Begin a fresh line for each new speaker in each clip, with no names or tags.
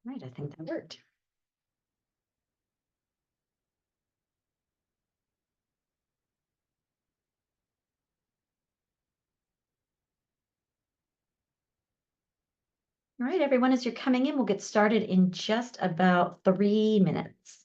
Right, I think that worked. All right, everyone, as you're coming in, we'll get started in just about 3 minutes.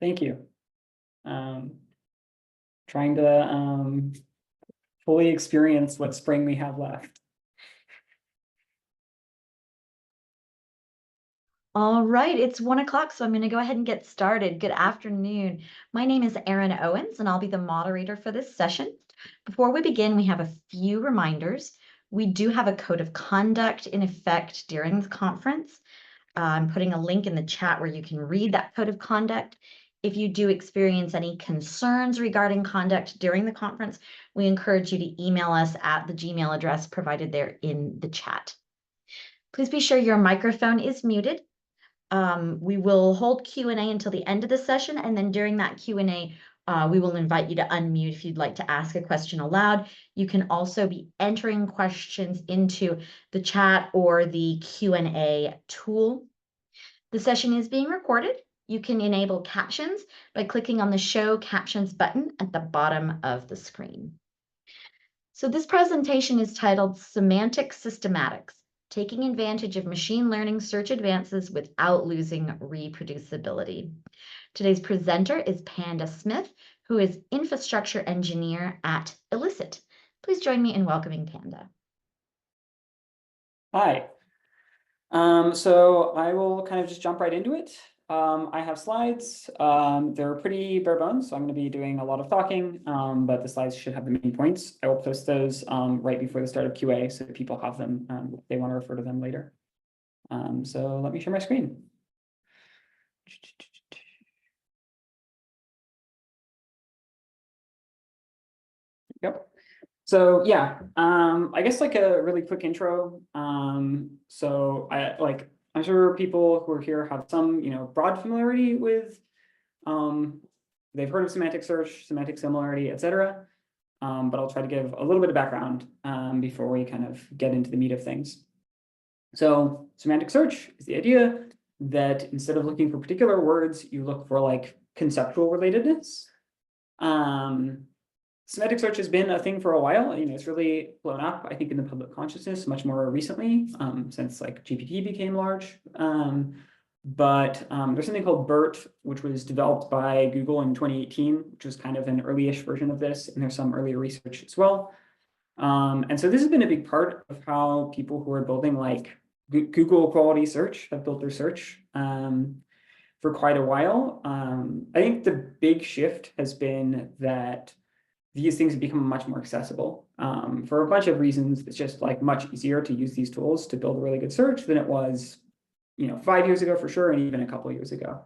Thank you. Trying to fully experience what spring we have left.
All right, it's 1 o'clock, so I'm going to go ahead and get started. Good afternoon. My name is Erin Owens, and I'll be the moderator for this session. Before we begin, we have a few reminders. We do have a code of conduct in effect during the conference. I'm putting a link in the chat where you can read that code of conduct. If you do experience any concerns regarding conduct during the conference, we encourage you to email us at the Gmail address provided there in the chat. Please be sure your microphone is muted. We will hold Q&A until the end of the session, and then during that Q&A, we will invite you to unmute if you'd like to ask a question aloud. You can also be entering questions into the chat or the Q&A tool. The session is being recorded. You can enable captions by clicking on the Show Captions button at the bottom of the screen. So this presentation is titled Semantic Systematics, Taking Advantage of Machine Learning Search Advances Without Losing Reproducibility. Today's presenter is Panda Smith, who is Infrastructure Engineer at Elicit. Please join me in welcoming Panda.
Hi. So I will kind of just jump right into it. I have slides. They're pretty bare bones, so I'm going to be doing a lot of talking, but the slides should have the main points. I will post those right before the start of QA so that people have them if they want to refer to them later. So let me share my screen. Yep. So yeah, I guess like a really quick intro. So I'm sure people who are here have some, broad familiarity with, they've heard of semantic search, semantic similarity, etc. But I'll try to give a little bit of background before we kind of get into the meat of things. So semantic search is the idea that instead of looking for particular words, you look for like conceptual relatedness. Semantic search has been a thing for a while. It's really blown up, I think, in the public consciousness much more recently, since like GPT became large. But there's something called BERT, which was developed by Google in 2018, which was kind of an early-ish version of this, and there's some earlier research as well. And so this has been a big part of how people who are building like Google quality search have built their search for quite a while. I think the big shift has been that these things have become much more accessible. For a bunch of reasons, it's just like much easier to use these tools to build a really good search than it was, 5 years ago for sure, and even a couple of years ago.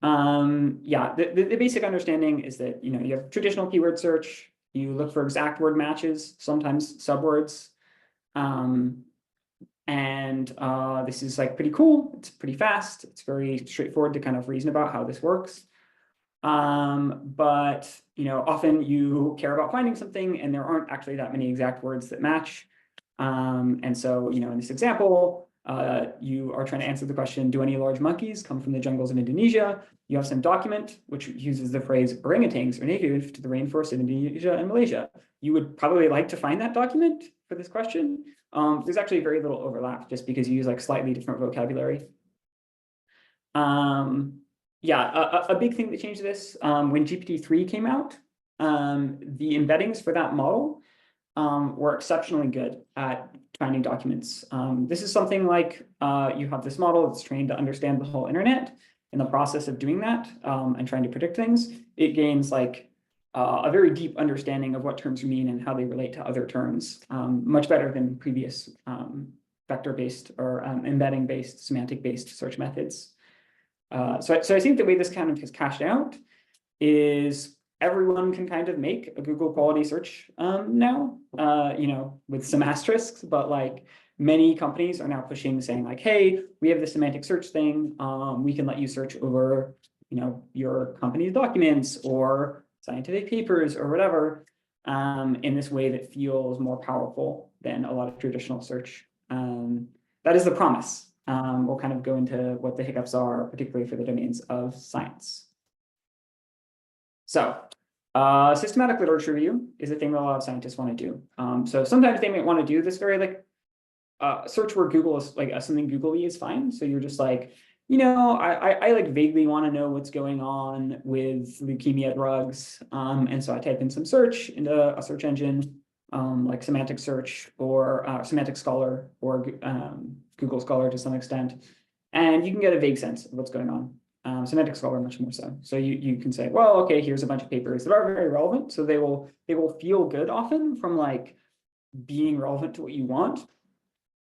Yeah, the basic understanding is that, you have traditional keyword search, you look for exact word matches, sometimes subwords. This is like pretty cool. It's pretty fast. It's very straightforward to kind of reason about how this works. But often you care about finding something and there aren't actually that many exact words that match. And so, in this example, you are trying to answer the question, do any large monkeys come from the jungles of Indonesia? You have some document which uses the phrase orangutans are native to the rainforest of Indonesia and Malaysia. You would probably like to find that document for this question. There's actually very little overlap just because you use like slightly different vocabulary. Yeah, a big thing that changed this when GPT-3 came out, the embeddings for that model were exceptionally good at finding documents. This is something like you have this model that's trained to understand the whole internet. In the process of doing that and trying to predict things, it gains like a very deep understanding of what terms mean and how they relate to other terms, much better than previous vector-based or embedding-based, semantic-based search methods. So I think the way this kind of has cashed out is everyone can kind of make a Google quality search now, with some asterisks, but like many companies are now pushing saying like, hey, we have the semantic search thing. We can let you search over, your company's documents or scientific papers or whatever in this way that feels more powerful than a lot of traditional search. That is the promise. We'll kind of go into what the hiccups are, particularly for the domains of science. So systematic literature review is a thing that a lot of scientists want to do. So sometimes they might want to do this very like search where Google is like something Google-y is fine. So you're just like, I like vaguely want to know what's going on with leukemia drugs. And so I type in some search into a search engine like Semantic Search or Semantic Scholar or Google Scholar to some extent. And you can get a vague sense of what's going on. Semantic Scholar much more so. So you can say, well, okay, here's a bunch of papers that are very relevant. So they will feel good often from like being relevant to what you want.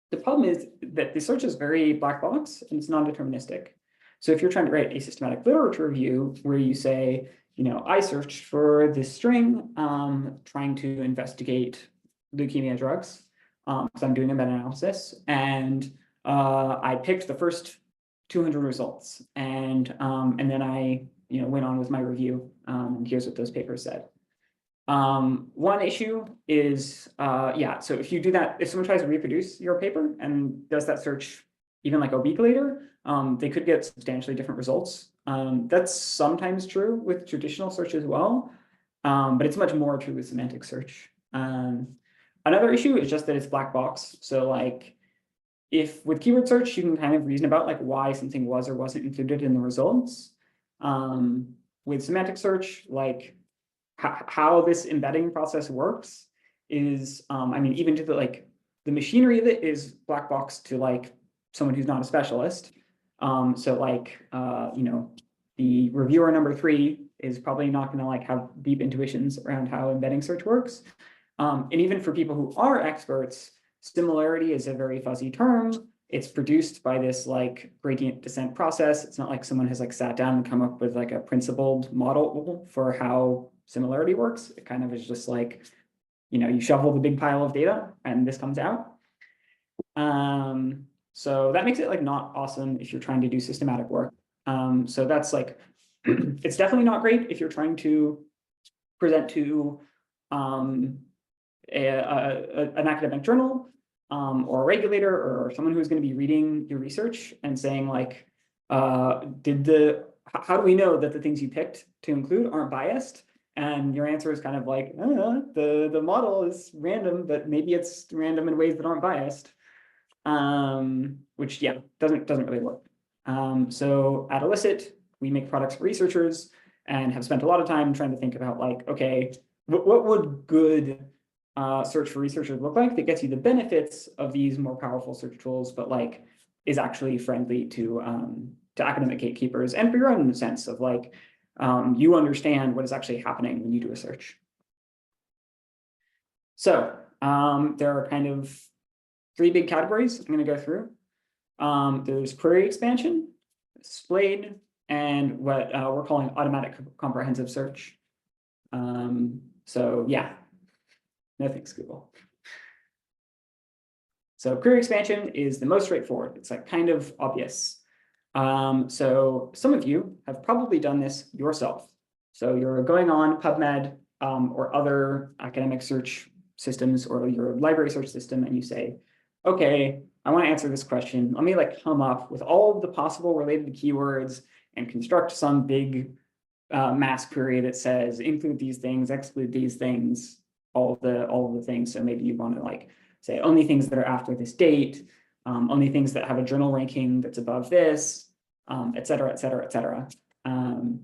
The problem is that the search is very black box and it's non-deterministic. So if you're trying to write a systematic literature review where you say, I searched for this string, trying to investigate leukemia drugs, because I'm doing a meta-analysis, and I picked the first 200 results, and then I went on with my review, and here's what those papers said. One issue is, so if you do that, if someone tries to reproduce your paper and does that search even like a week later, they could get substantially different results. That's sometimes true with traditional search as well, but it's much more true with semantic search. Another issue is just that it's black box. So like, if with keyword search, you can kind of reason about like why something was or wasn't included in the results. With semantic search, like how this embedding process works is, even to the machinery of it is black box to like someone who's not a specialist. The reviewer number 3 is probably not going to like have deep intuitions around how embedding search works. And even for people who are experts, similarity is a very fuzzy term. It's produced by this like gradient descent process. It's not like someone has like sat down and come up with like a principled model for how similarity works. It kind of is just like you shovel the big pile of data and this comes out. So that makes it like not awesome if you're trying to do systematic work. So that's like, it's definitely not great if you're trying to present to an academic journal or a regulator or someone who's going to be reading your research and saying like, how do we know that the things you picked to include aren't biased? And your answer is kind of like, the model is random, but maybe it's random in ways that aren't biased. Which doesn't really work. So at Elicit, we make products for researchers and have spent a lot of time trying to think about like, okay, what would good search for researchers look like that gets you the benefits of these more powerful search tools, but like is actually friendly to academic gatekeepers and for your own sense of like, you understand what is actually happening when you do a search. So there are kind of 3 big categories I'm going to go through. There's query expansion, SPLADE, and what we're calling automatic comprehensive search. So yeah, no thanks, Google. So query expansion is the most straightforward. It's like kind of obvious. So some of you have probably done this yourself. So you're going on PubMed or other academic search systems or your library search system, and you say, okay, I want to answer this question. Let me like come up with all of the possible related keywords and construct some big mass query that says include these things, exclude these things, all of the things. So maybe you want to like say only things that are after this date, only things that have a journal ranking that's above this, et cetera, et cetera, et cetera. And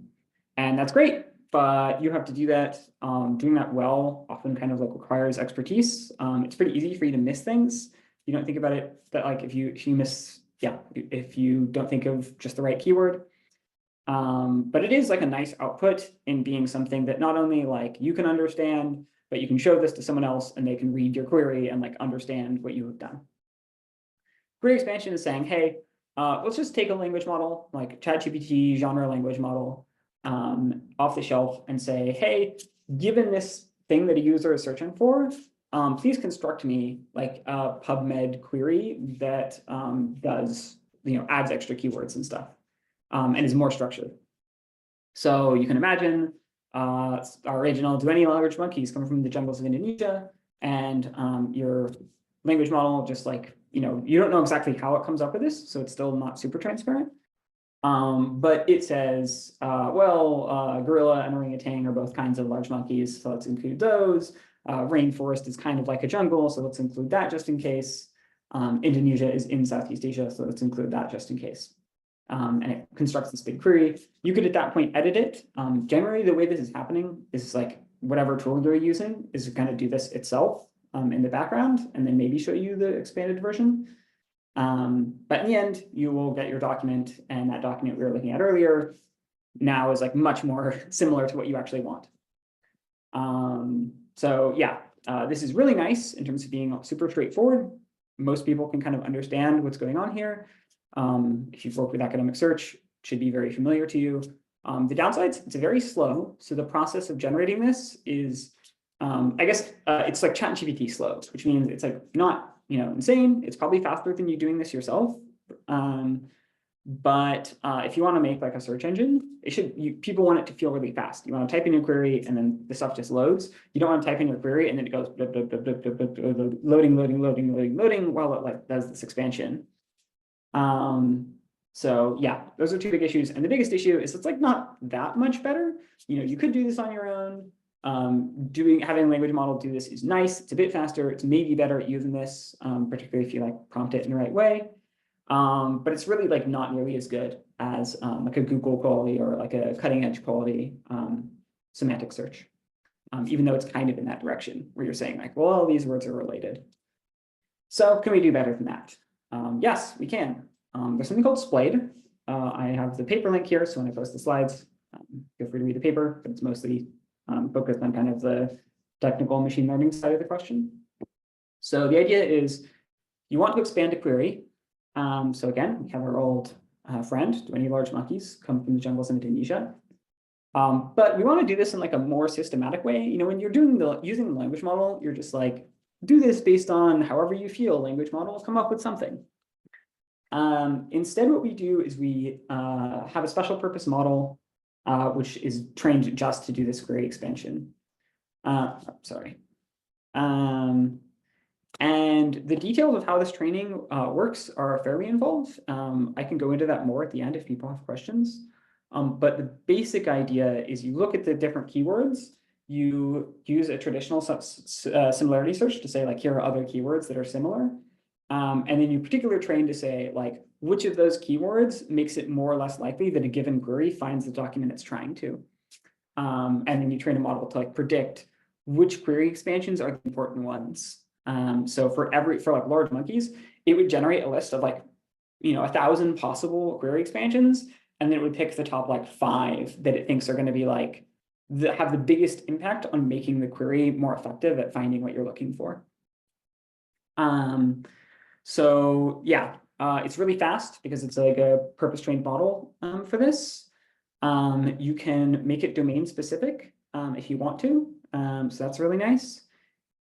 that's great, but you have to do that. Doing that well often kind of like requires expertise. It's pretty easy for you to miss things. You don't think about it that like if you miss, if you don't think of just the right keyword. But it is like a nice output in being something that not only like you can understand, but you can show this to someone else and they can read your query and like understand what you have done. Query expansion is saying, hey, let's just take a language model like ChatGPT genre language model off the shelf and say, hey, given this thing that a user is searching for, please construct me like a PubMed query that does, adds extra keywords and stuff and is more structured. So you can imagine our original, do any large monkeys come from the jungles of Indonesia? And your language model just like, you don't know exactly how it comes up with this, so it's still not super transparent. But it says, gorilla and orangutan are both kinds of large monkeys, so let's include those. Rainforest is kind of like a jungle, so let's include that just in case. Indonesia is in Southeast Asia, so let's include that just in case. And it constructs this big query. You could at that point edit it. Generally, the way this is happening is like whatever tool you're using is going to do this itself in the background, and then maybe show you the expanded version. But in the end, you will get your document, and that document we were looking at earlier now is like much more similar to what you actually want. So yeah, this is really nice in terms of being super straightforward. Most people can kind of understand what's going on here. If you've worked with academic search, it should be very familiar to you. The downsides, it's very slow. So the process of generating this is, I guess it's like ChatGPT slow, which means it's like not insane. It's probably faster than you doing this yourself. But if you want to make like a search engine, people want it to feel really fast. You want to type in your query and then the stuff just loads. You don't want to type in your query and then it goes loading while it like does this expansion. So yeah, those are 2 big issues. And the biggest issue is it's like not that much better. You could do this on your own. Having a language model do this is nice. It's a bit faster. It's maybe better at using this, particularly if you like prompt it in the right way. But it's really like not nearly as good as like a Google quality or like a cutting edge quality semantic search. Even though it's kind of in that direction where you're saying like, well, all these words are related. So can we do better than that? Yes, we can. There's something called SPLADE. I have the paper link here, so when I post the slides, feel free to read the paper, but it's mostly focused on kind of the technical machine learning side of the question. So the idea is you want to expand a query. So again, we have our old friend, do any large monkeys come from the jungles in Indonesia? But we want to do this in like a more systematic way. You know, when you're doing using the language model, you're just like, do this based on however you feel. Language models come up with something. Instead, what we do is we have a special purpose model, which is trained just to do this query expansion. Sorry. And the details of how this training works are fairly involved. I can go into that more at the end if people have questions. But the basic idea is you look at the different keywords, you use a traditional similarity search to say, like, here are other keywords that are similar. And then you particularly train to say, like, which of those keywords makes it more or less likely that a given query finds the document it's trying to. And then you train a model to like predict which query expansions are the important ones. So for like large monkeys, it would generate a list of like, 1,000 possible query expansions, and then it would pick the top like 5 that it thinks are going to be like have the biggest impact on making the query more effective at finding what you're looking for. So yeah, it's really fast because it's like a purpose-trained model for this. You can make it domain specific if you want to. So that's really nice.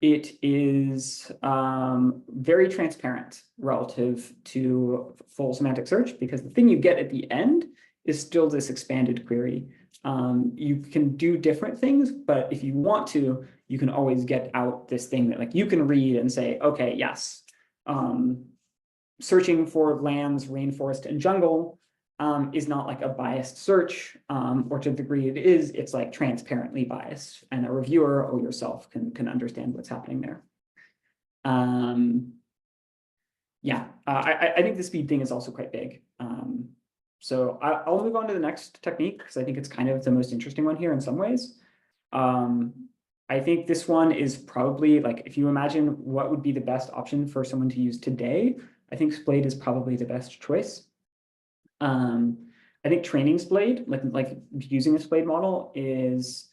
It is very transparent relative to full semantic search, because the thing you get at the end is still this expanded query. You can do different things, but if you want to, you can always get out this thing that like you can read and say, okay, yes, searching for lands, rainforest, and jungle is not like a biased search, or to the degree it is, it's like transparently biased, and a reviewer or yourself can understand what's happening there. Yeah, I think the speed thing is also quite big. So I'll move on to the next technique because I think it's kind of the most interesting one here in some ways. I think this one is probably like, if you imagine what would be the best option for someone to use today, I think SPLADE is probably the best choice. I think training SPLADE, like using a SPLADE model, is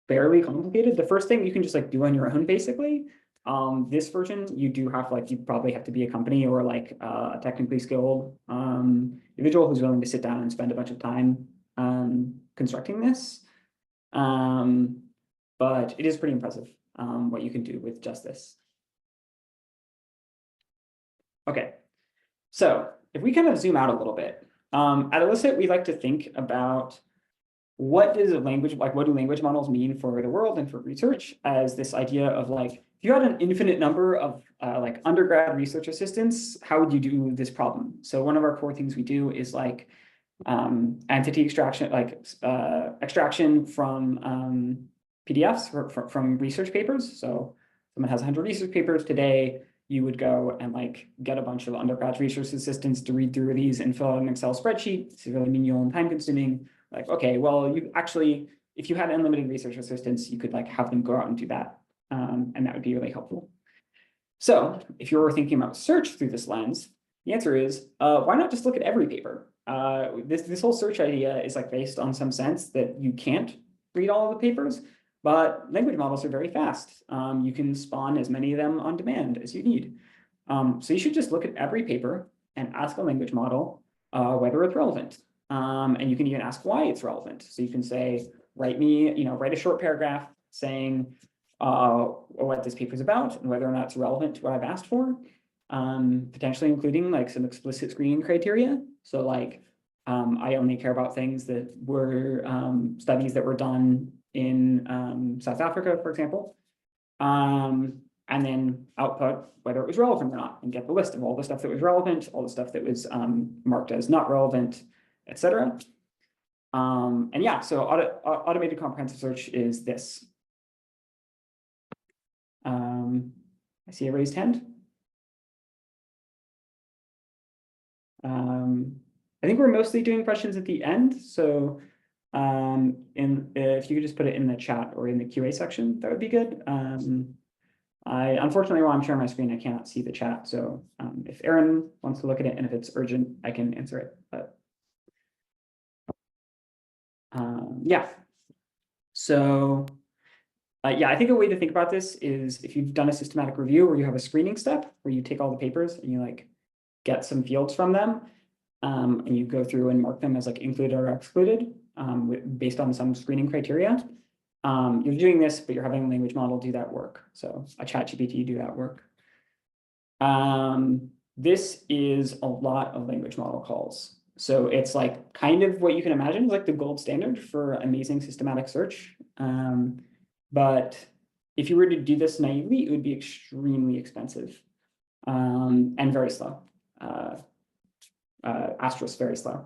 fairly complicated. The first thing you can just like do on your own, basically. This version, you probably have to be a company or like a technically skilled individual who's willing to sit down and spend a bunch of time constructing this. But it is pretty impressive what you can do with just this. Okay, so if we kind of zoom out a little bit, at Elicit, we like to think about what do language models mean for the world and for research, as this idea of like, if you had an infinite number of like undergrad research assistants, how would you do this problem? So one of our core things we do is like entity extraction, like extraction from PDFs from research papers. So someone has 100 research papers today, you would go and like get a bunch of undergrad research assistants to read through these and fill out an Excel spreadsheet. It's really manual and time consuming. Like, okay, well, you actually, if you had unlimited research assistants, you could like have them go out and do that. And that would be really helpful. So if you're thinking about search through this lens, the answer is, why not just look at every paper? This whole search idea is like based on some sense that you can't read all of the papers, but language models are very fast. You can spawn as many of them on demand as you need. So you should just look at every paper and ask a language model whether it's relevant. And you can even ask why it's relevant. So you can say, write a short paragraph saying what this paper is about and whether or not it's relevant to what I've asked for, potentially including like some explicit screening criteria. So like, I only care about things that were studies that were done in South Africa, for example, and then output whether it was relevant or not, and get the list of all the stuff that was relevant, all the stuff that was marked as not relevant, etc. And yeah, so automated comprehensive search is this. I see a raised hand. I think we're mostly doing questions at the end, so if you could just put it in the chat or in the QA section, that would be good. Unfortunately, while I'm sharing my screen, I cannot see the chat. So if Aaron wants to look at it and if it's urgent, I can answer it. But yeah. So yeah, I think a way to think about this is if you've done a systematic review where you have a screening step where you take all the papers and you like get some fields from them, and you go through and mark them as like included or excluded. based on some screening criteria. You're doing this, but you're having a language model do that work. So a ChatGPT do that work. This is a lot of language model calls. So it's like kind of what you can imagine is like the gold standard for amazing systematic search. But if you were to do this naively, it would be extremely expensive and very slow. Asterisk, very slow.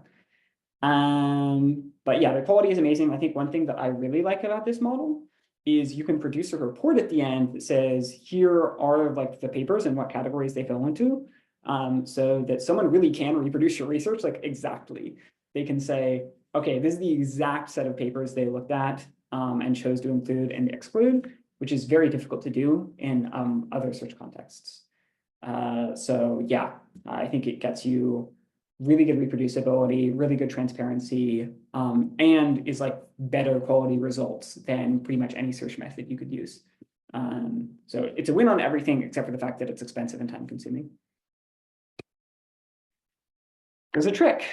But yeah, the quality is amazing. I think one thing that I really like about this model is you can produce a report at the end that says, here are like the papers and what categories they fell into, so that someone really can reproduce your research like exactly. They can say, okay, this is the exact set of papers they looked at and chose to include and exclude, which is very difficult to do in other search contexts. So yeah, I think it gets you really good reproducibility, really good transparency, and is like better quality results than pretty much any search method you could use. So it's a win on everything except for the fact that it's expensive and time consuming. There's a trick.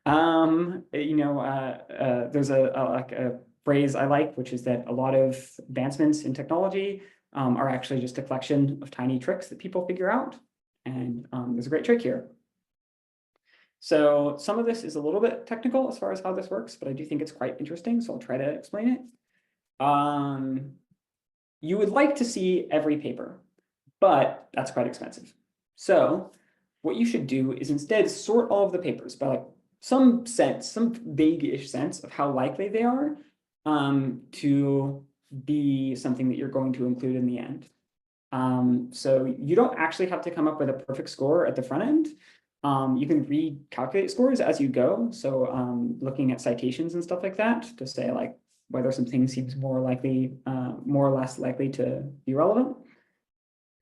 There's a phrase I like, which is that a lot of advancements in technology are actually just a collection of tiny tricks that people figure out. And there's a great trick here. So some of this is a little bit technical as far as how this works, but I do think it's quite interesting, so I'll try to explain it. You would like to see every paper, but that's quite expensive. So what you should do is instead sort all of the papers by like some sense, some vague-ish sense of how likely they are to be something that you're going to include in the end. So you don't actually have to come up with a perfect score at the front end. You can recalculate scores as you go. So looking at citations and stuff like that to say like whether something seems more likely, more or less likely to be relevant.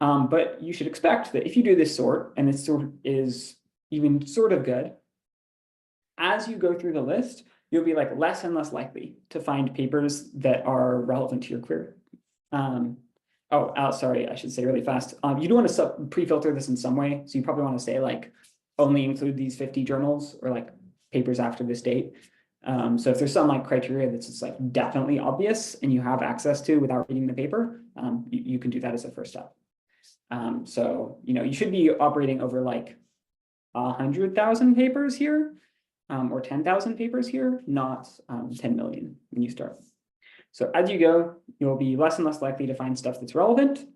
But you should expect that if you do this sort, and this sort is even sort of good, as you go through the list, you'll be like less and less likely to find papers that are relevant to your query. Sorry, I should say really fast. You do want to pre-filter this in some way. So you probably want to say like, only include these 50 journals or like papers after this date. So if there's some like criteria that's just like definitely obvious and you have access to without reading the paper, you can do that as a first step. So, you should be operating over like 100,000 papers here or 10,000 papers here, not 10 million when you start. So as you go, you'll be less and less likely to find stuff that's relevant.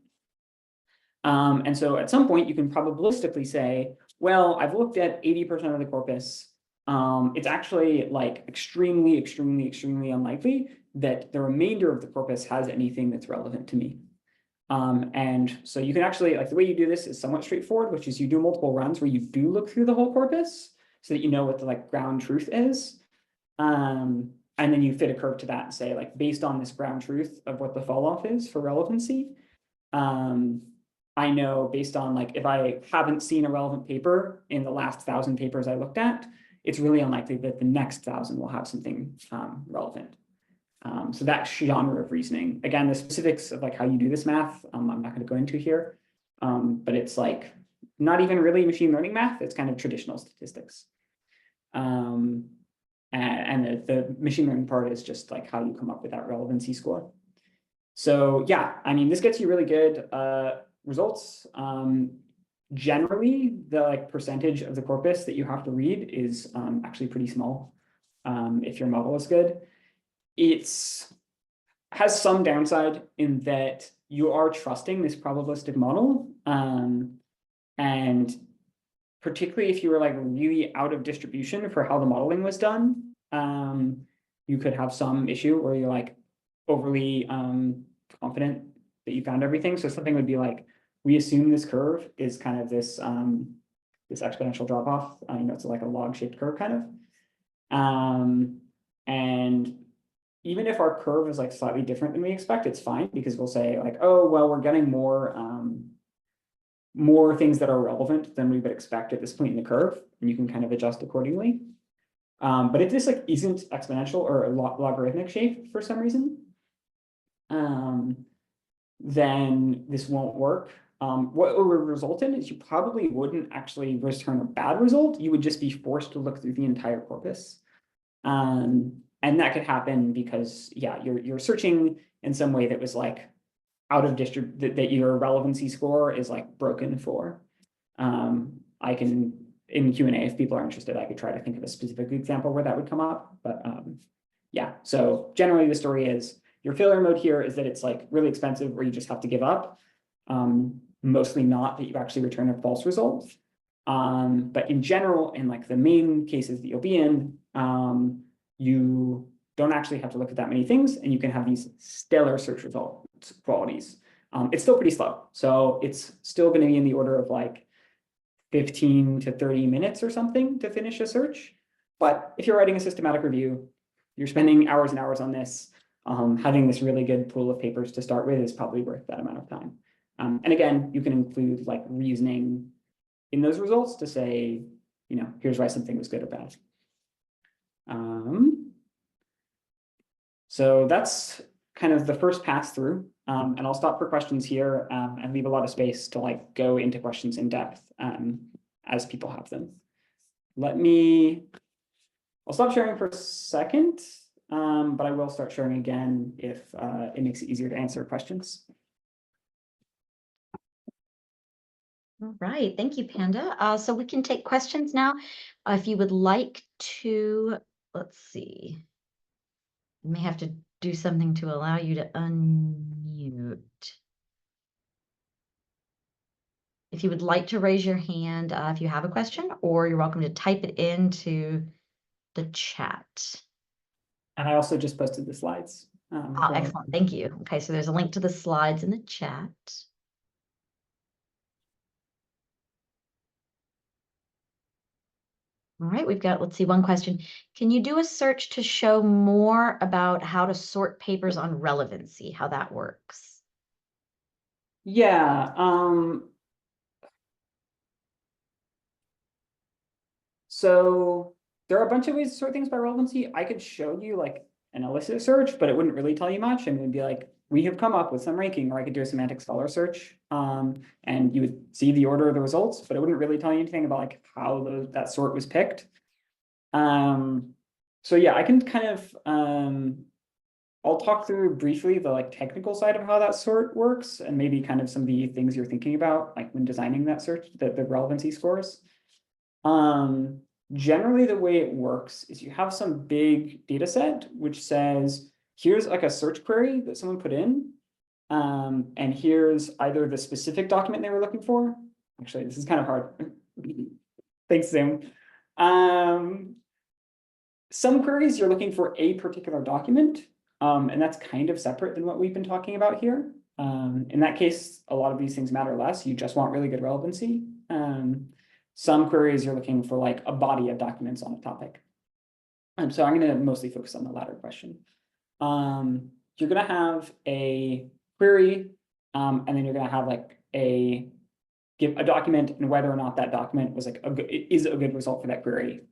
And so at some point you can probabilistically say, well, I've looked at 80% of the corpus. It's actually like extremely, extremely, extremely unlikely that the remainder of the corpus has anything that's relevant to me. And so you can actually, like the way you do this is somewhat straightforward, which is you do multiple runs where you do look through the whole corpus so that you know what the like ground truth is. And then you fit a curve to that and say like, based on this ground truth of what the fall off is for relevancy, I know based on like, if I haven't seen a relevant paper in the last 1,000 papers I looked at, it's really unlikely that the next 1,000 will have something relevant. So that genre of reasoning, again, the specifics of like how you do this math, I'm not going to go into here, but it's like not even really machine learning math. It's kind of traditional statistics. And the machine learning part is just like how you come up with that relevancy score. So yeah, I mean, this gets you really good results. Generally, the like percentage of the corpus that you have to read is actually pretty small if your model is good. It's has some downside in that you are trusting this probabilistic model, and particularly if you were like really out of distribution for how the modeling was done, you could have some issue where you're like overly confident that you found everything. So something would be like, we assume this curve is kind of this this exponential drop off. It's like a log shaped curve kind of. And even if our curve is like slightly different than we expect, it's fine because we'll say like, oh, well, we're getting more things that are relevant than we would expect at this point in the curve, and you can kind of adjust accordingly. But if this like isn't exponential or logarithmic shape for some reason, then this won't work. What it would result in is you probably wouldn't actually return a bad result. You would just be forced to look through the entire corpus. And that could happen because, yeah, you're searching in some way that was like out of that your relevancy score is like broken for. I can, in Q&A, if people are interested, I could try to think of a specific example where that would come up. But yeah, so generally the story is your failure mode here is that it's like really expensive or you just have to give up. Mostly not that you actually return a false result. But in general, in like the main cases that you'll be in, you don't actually have to look at that many things and you can have these stellar search result qualities. It's still pretty slow. So it's still going to be in the order of like 15 to 30 minutes or something to finish a search. But if you're writing a systematic review, you're spending hours and hours on this. Having this really good pool of papers to start with is probably worth that amount of time. And again, you can include like reasoning in those results to say, you know, here's why something was good or bad. So that's kind of the first pass through. And I'll stop for questions here and leave a lot of space to like go into questions in depth as people have them. I'll stop sharing for a second, but I will start sharing again if it makes it easier to answer questions.
All right, thank you, Panda. So we can take questions now. If you would like to, let's see. I may have to do something to allow you to unmute. If you would like to raise your hand if you have a question, or you're welcome to type it into the chat.
And I also just posted the slides.
Excellent, thank you. Okay, so there's a link to the slides in the chat. All right, we've got, let's see, one question. Can you do a search to show more about how to sort papers on relevancy, how that works?
Yeah. So there are a bunch of ways to sort things by relevancy. I could show you like an illicit search, but it wouldn't really tell you much. And it would be like, we have come up with some ranking, or I could do a semantic scholar search. And you would see the order of the results, but it wouldn't really tell you anything about like how that sort was picked. So yeah, I can kind of, I'll talk through briefly the like technical side of how that sort works and maybe kind of some of the things you're thinking about, like when designing that search, the relevancy scores. Generally the way it works is you have some big data set which says, here's like a search query that someone put in. And here's either the specific document they were looking for. Actually, this is kind of hard. Thanks, Zoom. Some queries you're looking for a particular document, and that's kind of separate than what we've been talking about here. In that case, a lot of these things matter less. You just want really good relevancy. Some queries you're looking for like a body of documents on a topic. So I'm going to mostly focus on the latter question. You're going to have a query, and then you're going to have like give a document and whether or not that document was like is a good result for that query.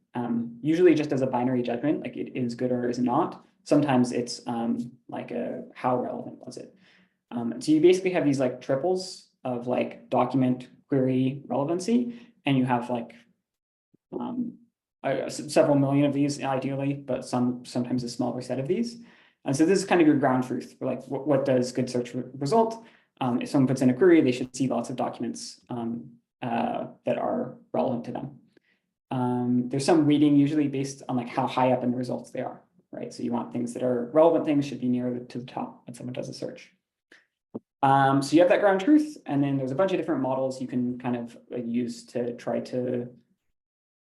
Usually just as a binary judgment, like it is good or is not. Sometimes it's like how relevant was it? So you basically have these like triples of like document, query, relevancy, and you have like several million of these ideally, but sometimes a smaller set of these. And so this is kind of your ground truth for like what does good search result? If someone puts in a query, they should see lots of documents that are relevant to them. There's some weighting usually based on like how high up in the results they are, right? So you want things that are relevant things should be near to the top when someone does a search. So you have that ground truth, and then there's a bunch of different models you can kind of use to try to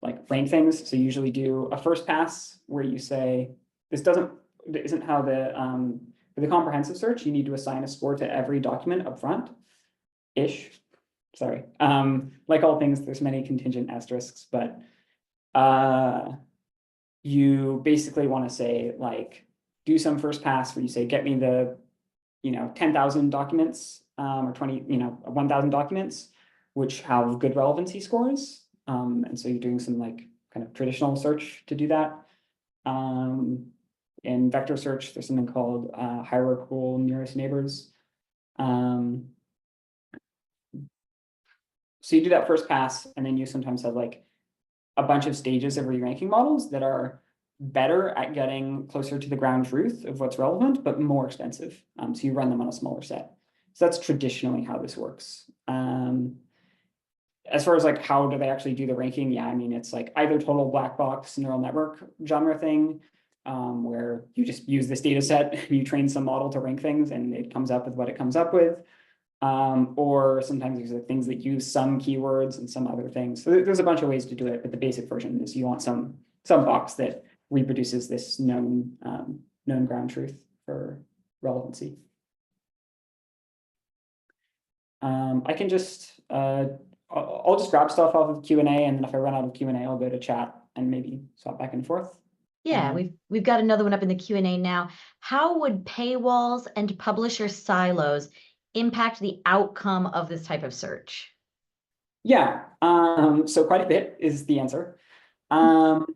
like rank things. So you usually do a first pass where you say, this isn't how for the comprehensive search, you need to assign a score to every document up front, sorry. Like all things, there's many contingent asterisks, but you basically want to say like, do some first pass where you say, get me the 10,000 documents or 1,000 documents, which have good relevancy scores. And so you're doing some like kind of traditional search to do that. In vector search, there's something called hierarchical nearest neighbors. So you do that first pass, and then you sometimes have like a bunch of stages of re-ranking models that are better at getting closer to the ground truth of what's relevant, but more expensive. So you run them on a smaller set. So that's traditionally how this works. As far as like how do they actually do the ranking? Yeah, I mean, it's like either total black box neural network genre thing, where you just use this data set, you train some model to rank things and it comes up with what it comes up with. Or sometimes these are things that use some keywords and some other things. So there's a bunch of ways to do it, but the basic version is you want some box that reproduces this known ground truth for relevancy. I can just I'll just grab stuff off of Q&A, and then if I run out of Q&A, I'll go to chat and maybe swap back and forth.
Yeah, we've got another one up in the Q&A now. How would paywalls and publisher silos impact the outcome of this type of search?
Yeah, so quite a bit is the answer. For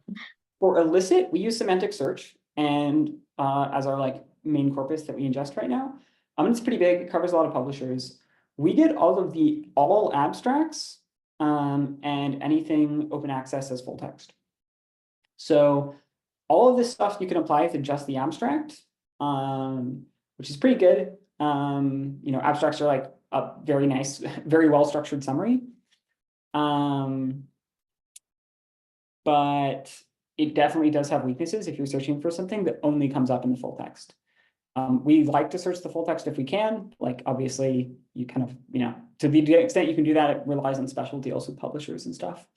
illicit, we use semantic search and as our like main corpus that we ingest right now. It's pretty big, it covers a lot of publishers. We get all abstracts and anything open access as full text. So all of this stuff you can apply to just the abstract, which is pretty good. Abstracts are like a very nice, very well structured summary. But it definitely does have weaknesses if you're searching for something that only comes up in the full text. We like to search the full text if we can. Like, obviously, you kind of, to the extent you can do that, it relies on special deals with publishers and stuff.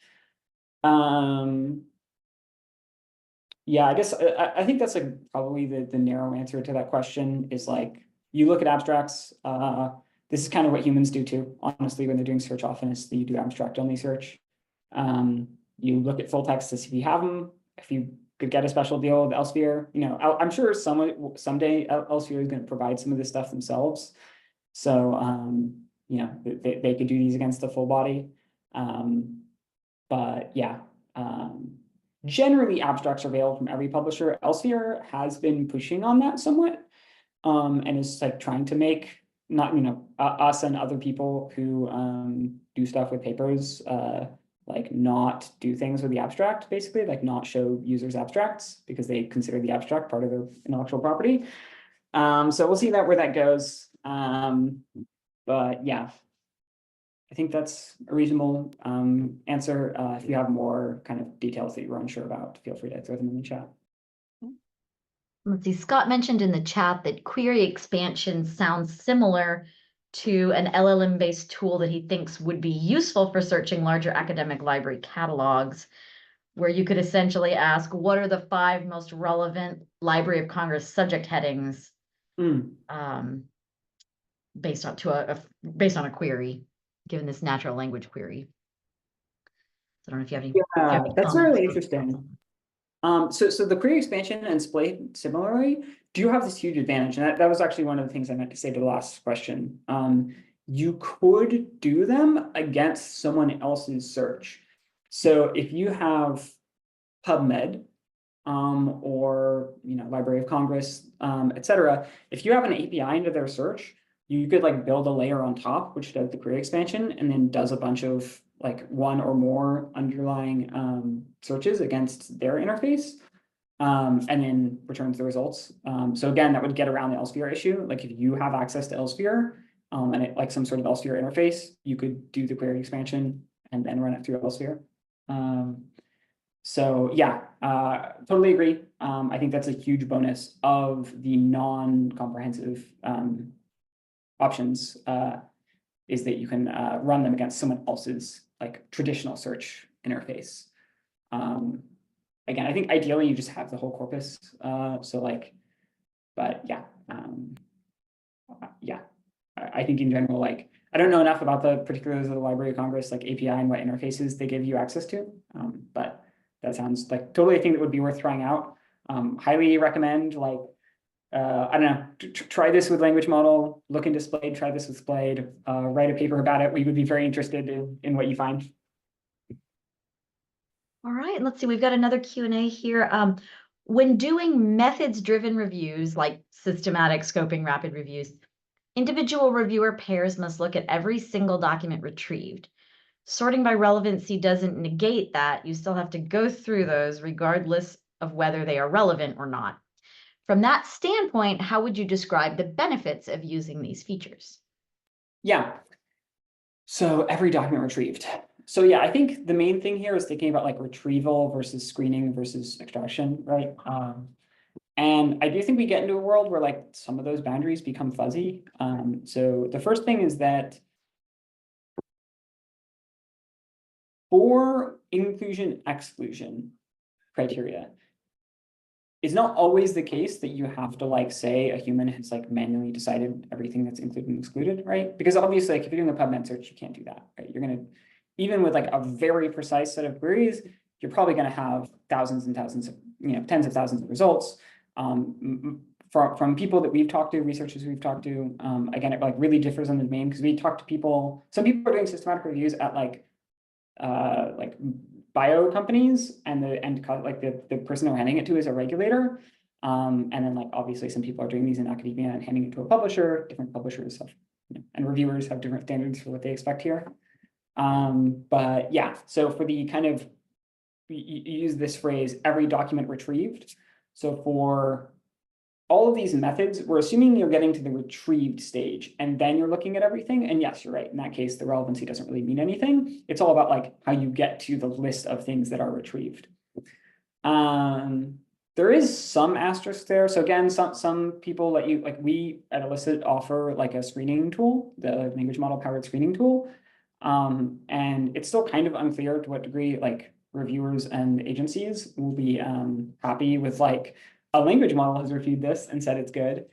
Yeah, I guess I think that's like probably the narrow answer to that question is like, you look at abstracts. This is kind of what humans do too, honestly, when they're doing search often is that you do abstract only search. You look at full text to see if you have them. If you could get a special deal with Elsevier, I'm sure someday Elsevier is going to provide some of this stuff themselves. So, they could do these against the full body. But yeah, generally abstracts are available from every publisher. Elsevier has been pushing on that somewhat, and is like trying to make not, us and other people who do stuff with papers, like not do things with the abstract, basically, like not show users abstracts because they consider the abstract part of their intellectual property. So we'll see where that goes. But yeah, I think that's a reasonable answer. If you have more kind of details that you were unsure about, feel free to throw them in the chat.
Let's see, Scott mentioned in the chat that query expansion sounds similar to an LLM-based tool that he thinks would be useful for searching larger academic library catalogs, where you could essentially ask, what are the 5 most relevant Library of Congress subject headings based on a query, given this natural language query. So I don't know if you have any.
Yeah, that's really interesting. So the query expansion and SPLADE similarly do have this huge advantage, and that was actually one of the things I meant to say to the last question. You could do them against someone else's search. So if you have PubMed, or Library of Congress, etc., if you have an API into their search, you could like build a layer on top which does the query expansion and then does a bunch of like one or more underlying searches against their interface, and then returns the results. So again, that would get around the Elsevier issue. Like if you have access to Elsevier and it like some sort of Elsevier interface, you could do the query expansion and then run it through Elsevier. So yeah, totally agree. I think that's a huge bonus of the non-comprehensive options, is that you can run them against someone else's like traditional search interface. Again, I think ideally you just have the whole corpus. So like, but yeah, yeah, I think in general, like, I don't know enough about the particulars of the Library of Congress, like API and what interfaces they give you access to, but that sounds like totally a thing that would be worth trying out. Highly recommend, like, I don't know, try this with language model, look into SPLADE, try this with SPLADE, write a paper about it. We would be very interested in what you find.
All right, let's see, we've got another Q&A here. When doing methods-driven reviews, like systematic scoping rapid reviews, individual reviewer pairs must look at every single document retrieved. Sorting by relevancy doesn't negate that. You still have to go through those regardless of whether they are relevant or not. From that standpoint, how would you describe the benefits of using these features?
Yeah. So every document retrieved. So yeah, I think the main thing here is thinking about like retrieval versus screening versus extraction, right? And I do think we get into a world where like some of those boundaries become fuzzy. So the first thing is that for inclusion exclusion criteria, it's not always the case that you have to like say a human has like manually decided everything that's included and excluded, right? Because obviously, like if you're doing a PubMed search, you can't do that, right? You're gonna, even with like a very precise set of queries, you're probably gonna have thousands and thousands of, tens of thousands of results. From people that we've talked to, researchers we've talked to, again, it like really differs on the domain because we talk to people. Some people are doing systematic reviews at like bio companies, and the person they're handing it to is a regulator. And then like obviously some people are doing these in academia and handing it to a publisher. Different publishers have, and reviewers have different standards for what they expect here. But yeah, so for the kind of, you use this phrase, every document retrieved. So for all of these methods, we're assuming you're getting to the retrieved stage and then you're looking at everything. And yes, you're right. In that case, the relevancy doesn't really mean anything. It's all about like how you get to the list of things that are retrieved. There is some asterisk there. So again, some people let you, like we at Elicit offer like a screening tool, the language model powered screening tool. And it's still kind of unclear to what degree like reviewers and agencies will be happy with like a language model has reviewed this and said it's good.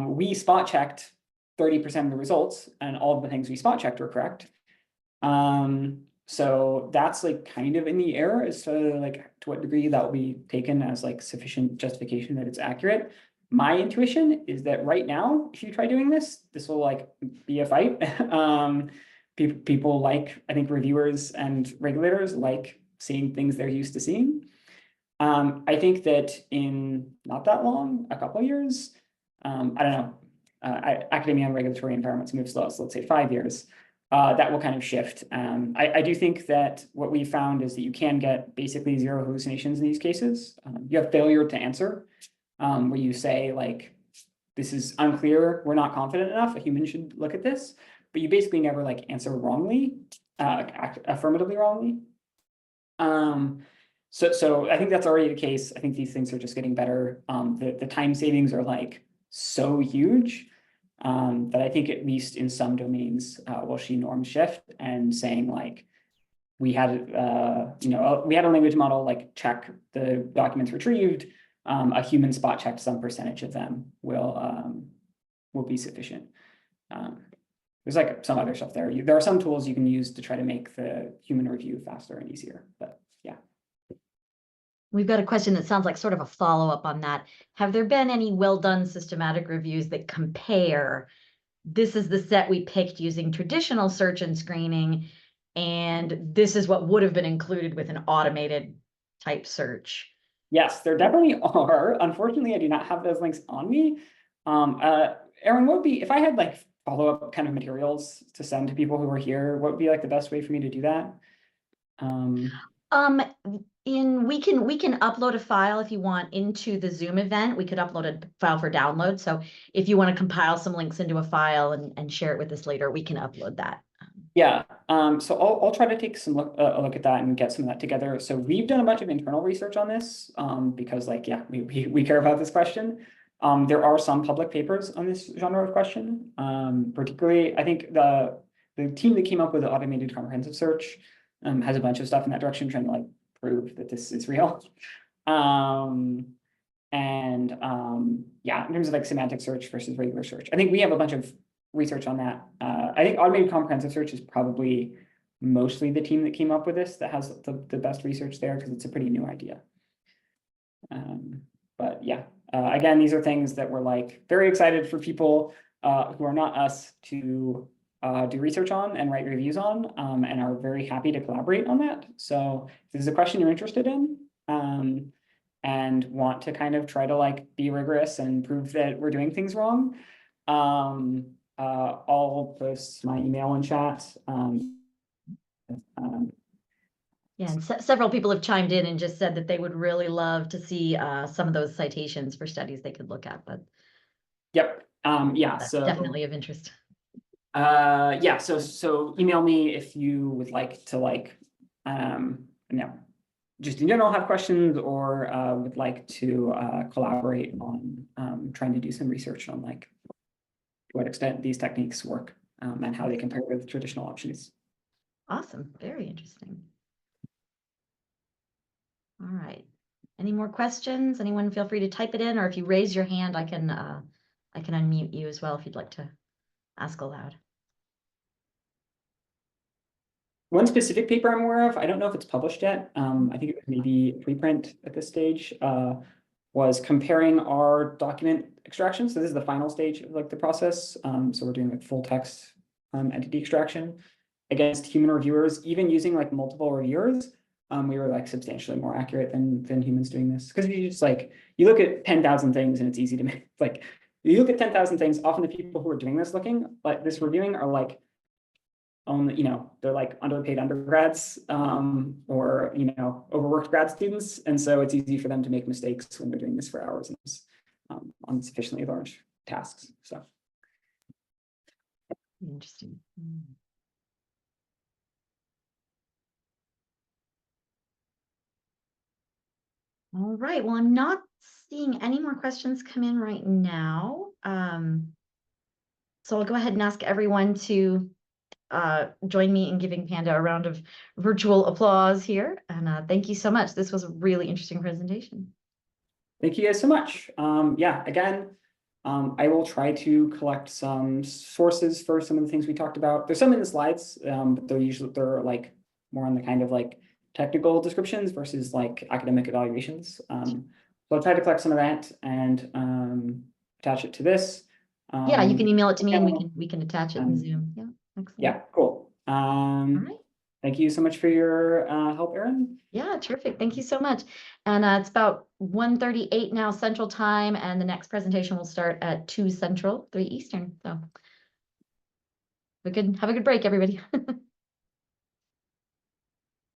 We spot checked 30% of the results, and all of the things we spot checked were correct. So that's like kind of in the air as to like to what degree that will be taken as like sufficient justification that it's accurate. My intuition is that right now, if you try doing this, this will like be a fight. People like, I think reviewers and regulators like seeing things they're used to seeing. I think that in not that long, a couple of years, I don't know, academia and regulatory environments move slow, so let's say 5 years, that will kind of shift. I do think that what we found is that you can get basically zero hallucinations in these cases. You have failure to answer, where you say like, this is unclear, we're not confident enough, a human should look at this, but you basically never like answer wrongly, affirmatively wrongly. So I think that's already the case. I think these things are just getting better. The time savings are like so huge that I think at least in some domains we'll see norms shift and saying like we had we had a language model like check the documents retrieved, a human spot checked some percentage of them will be sufficient. There's like some other stuff there. There are some tools you can use to try to make the human review faster and easier, but yeah.
We've got a question that sounds like sort of a follow-up on that. Have there been any well-done systematic reviews that compare, this is the set we picked using traditional search and screening, and this is what would have been included with an automated type search?
Yes, there definitely are. Unfortunately, I do not have those links on me. Aaron, what would be, if I had like follow-up kind of materials to send to people who are here, what would be like the best way for me to do that?
We can upload a file if you want into the Zoom event. We could upload a file for download. So if you want to compile some links into a file and share it with us later, we can upload that.
Yeah, so I'll try to take a look at that and get some of that together. So we've done a bunch of internal research on this because like, yeah, we care about this question. There are some public papers on this genre of question. Particularly, I think the team that came up with the automated comprehensive search has a bunch of stuff in that direction trying to like prove that this is real. Yeah, in terms of like semantic search versus regular search, I think we have a bunch of research on that. I think automated comprehensive search is probably mostly the team that came up with this that has the best research there because it's a pretty new idea. But yeah, again, these are things that we're like very excited for people who are not us to do research on and write reviews on, and are very happy to collaborate on that. So if this is a question you're interested in and want to kind of try to like be rigorous and prove that we're doing things wrong, I'll post my email in chat.
Yeah, and several people have chimed in and just said that they would really love to see some of those citations for studies they could look at, but
Yep. Yeah.
that's
So
definitely of interest.
yeah. So email me if you would like to just in general have questions or would like to collaborate on trying to do some research on like to what extent these techniques work and how they compare with traditional options.
Awesome, very interesting. All right. Any more questions? Anyone feel free to type it in, or if you raise your hand, I can unmute you as well if you'd like to ask aloud.
One specific paper I'm aware of, I don't know if it's published yet. I think it was maybe a preprint at this stage, was comparing our document extraction. So this is the final stage of like the process. So we're doing like full text entity extraction against human reviewers, even using like multiple reviewers. We were like substantially more accurate than humans doing this. Because if you just like, you look at 10,000 things and it's easy to make, like, you look at 10,000 things, often the people who are doing this this reviewing are like, they're like underpaid undergrads or, overworked grad students. And so it's easy for them to make mistakes when they're doing this for hours on sufficiently large tasks. So.
Interesting. All right, well, I'm not seeing any more questions come in right now. So I'll go ahead and ask everyone to join me in giving Panda a round of virtual applause here. And thank you so much. This was a really interesting presentation.
Thank you guys so much. Yeah, again, I will try to collect some sources for some of the things we talked about. There's some in the slides, but they're like more on the kind of like technical descriptions versus like academic evaluations. So I'll try to collect some of that and attach it to this.
Yeah, you can email it to me and we can attach it in Zoom. Yeah, excellent.
Yeah, cool.
All right.
Thank you so much for your help, Erin.
Yeah, terrific. Thank you so much. And it's about 1:38 now Central Time, and the next presentation will start at 2 Central, 3 Eastern. So have a good break, everybody.